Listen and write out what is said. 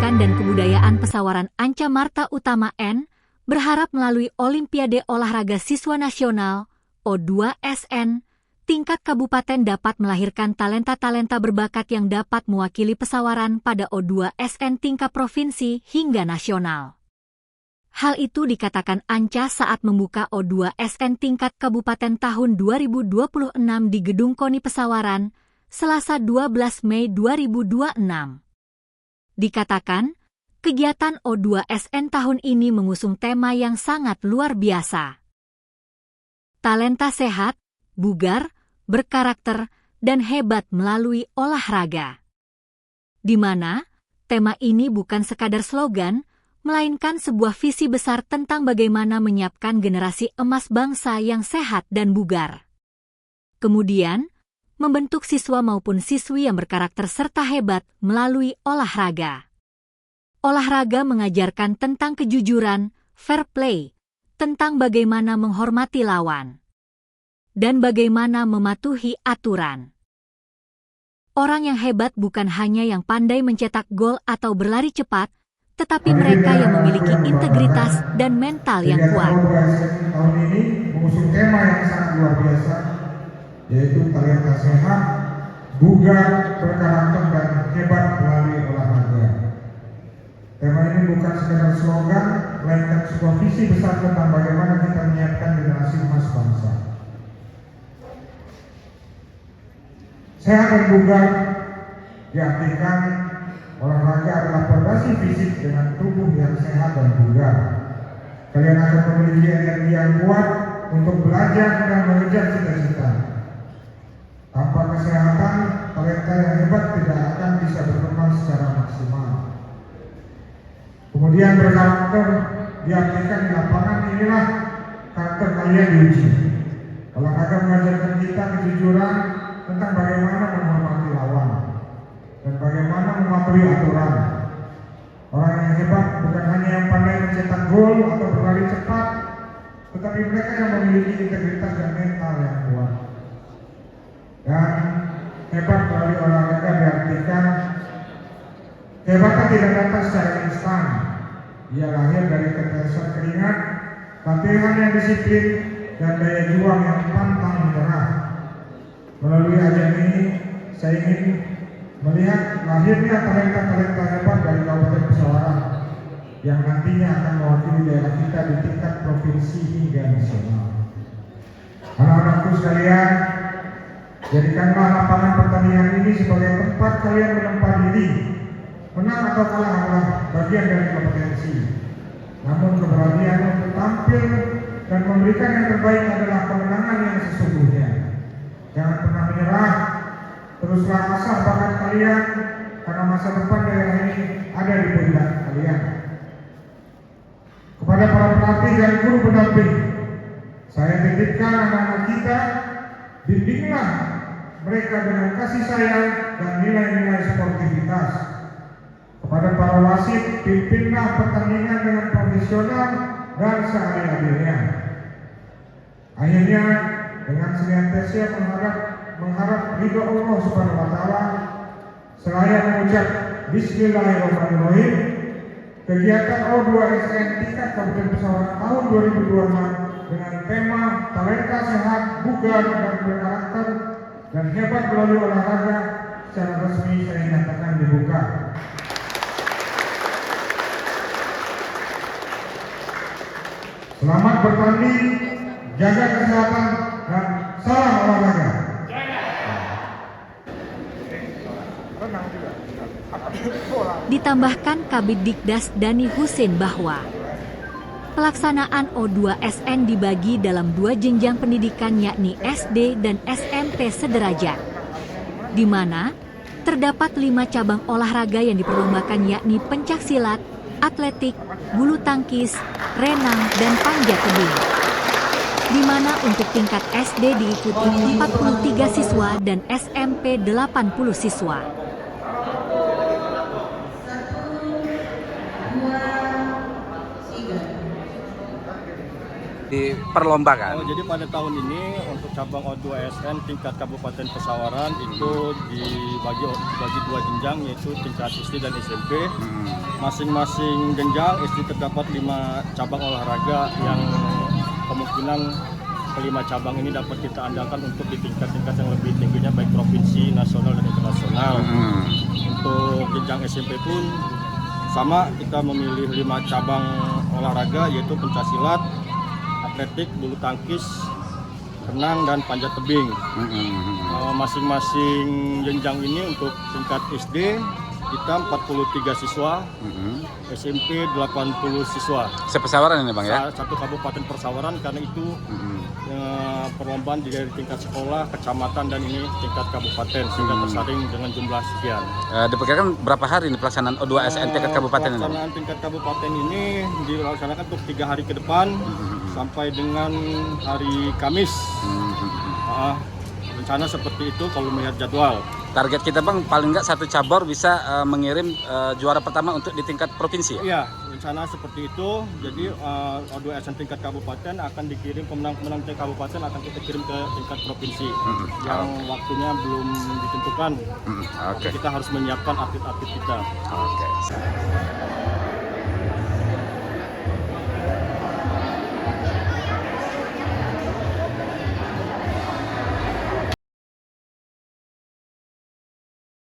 Pendidikan dan Kebudayaan Pesawaran Anca Marta Utama N. berharap melalui Olimpiade Olahraga Siswa Nasional O2SN, tingkat kabupaten dapat melahirkan talenta-talenta berbakat yang dapat mewakili pesawaran pada O2SN tingkat provinsi hingga nasional. Hal itu dikatakan Anca saat membuka O2SN tingkat kabupaten tahun 2026 di Gedung KONI Pesawaran, Selasa 12 Mei 2026. Dikatakan, kegiatan O2SN tahun ini mengusung tema yang sangat luar biasa. Talenta sehat, bugar, berkarakter, dan hebat melalui olahraga. Di mana, tema ini bukan sekadar slogan, melainkan sebuah visi besar tentang bagaimana menyiapkan generasi emas bangsa yang sehat dan bugar. Kemudian, membentuk siswa maupun siswi yang berkarakter serta hebat melalui olahraga. Olahraga mengajarkan tentang kejujuran, fair play, tentang bagaimana menghormati lawan, dan bagaimana mematuhi aturan. Orang yang hebat bukan hanya yang pandai mencetak gol atau berlari cepat, tetapi mereka yang memiliki integritas dan mental yang kuat. Tahun ini mengusung tema yang sangat luar biasa, yaitu talenta sehat, bugar, berkarakter, dan hebat melalui olahraga. Tema ini bukan sekedar slogan, melainkan sebuah visi besar tentang bagaimana kita menyiapkan generasi emas bangsa. Sehat dan bugar diartikan olahraga adalah fondasi fisik dengan tubuh yang sehat dan bugar. Kalian akan memiliki energi yang kuat untuk belajar dan mengejar cita-cita. Tanpa kesehatan, talenta yang hebat tidak akan bisa berkembang secara maksimal. Kemudian berkarakter diartikan di lapangan inilah karakter kalian diuji. Olahraga mengajarkan kita kejujuran tentang bagaimana menghormati lawan dan bagaimana mematuhi aturan. Orang yang hebat bukan hanya yang pandai mencetak gol atau berlari cepat, tetapi mereka yang memiliki integritas dan mental yang kuat. Dan hebat melalui olahraga diartikan kehebatan tidak datang secara instan. Ia lahir dari ketetesan keringat, latihan yang disiplin, dan daya juang yang pantang menyerah. Melalui ajang ini, saya ingin melihat lahirnya talenta-talenta hebat dari Kabupaten Pesawaran yang nantinya akan mewakili daerah kita di tingkat provinsi hingga nasional. Anak-anakku sekalian, jadikanlah lapangan pertandingan ini sebagai tempat kalian menempa diri. Menang atau kalah adalah bagian dari kompetensi. Namun keberanian untuk tampil dan memberikan yang terbaik adalah kemenangan yang sesungguhnya. Jangan pernah menyerah. Teruslah asah bakat kalian, karena masa depan daerah ini ada di pundak kalian. Kepada para pelatih dan guru pendamping, saya titipkan anak-anak kita, bimbinglah mereka dengan kasih sayang dan nilai-nilai sportivitas. Kepada para wasit, pimpinlah pertandingan dengan profesional dan seadil-adilnya. Akhirnya, dengan senantiasa mengharap ridho Allah Subhanahu wa Ta'ala, seraya mengucap Bismillahirrahmanirrahim, kegiatan O2SN tingkat Kabupaten Pesawaran tahun 2026 dengan tema talenta sehat, bugar, dan berkarakter, dan hebat melalui olahraga secara resmi saya nyatakan dibuka. Selamat bertanding, jaga kesehatan, dan salam olahraga. Ditambahkan Kabid Dikdas Dani Husein bahwa pelaksanaan O2SN dibagi dalam 2 jenjang pendidikan yakni SD dan SMP sederajat, di mana terdapat 5 cabang olahraga yang diperlombakan yakni pencaksilat, atletik, bulu tangkis, renang, dan panjat tebing. Di mana untuk tingkat SD diikuti 43 siswa dan SMP 80 siswa. diperlombakan? Jadi pada tahun ini untuk cabang O2SN tingkat Kabupaten Pesawaran itu dibagi dua jenjang, yaitu tingkat SD dan SMP. Masing-masing jenjang SD terdapat 5 cabang olahraga yang kemungkinan kelima cabang ini dapat kita andalkan untuk di tingkat-tingkat yang lebih tingginya, baik provinsi, nasional, dan internasional. Untuk jenjang SMP pun sama, kita memilih 5 cabang olahraga, yaitu pencaksilat, atletik, bulu tangkis, renang, dan panjat tebing. Masing-masing jenjang ini untuk tingkat SD kita 43 siswa, SMP 80 siswa. Sepesawaran ini Bang ya? Satu kabupaten Pesawaran, karena itu perlombaan dari tingkat sekolah, kecamatan, dan ini tingkat kabupaten, sehingga tersaring dengan jumlah sekian. Diperkirakan berapa hari ini pelaksanaan O2SN tingkat kabupaten ini? Pelaksanaan tingkat kabupaten ini dilaksanakan untuk 3 hari ke depan sampai dengan hari Kamis. Rencana seperti itu kalau melihat jadwal. Target kita Bang, paling nggak satu cabur bisa mengirim juara pertama untuk di tingkat provinsi ya? Iya, rencana seperti itu. Jadi O2SN tingkat kabupaten akan dikirim, pemenang-pemenang tingkat kabupaten akan kita kirim ke tingkat provinsi. Yang waktunya belum ditentukan. Kita harus menyiapkan atlet-atlet kita.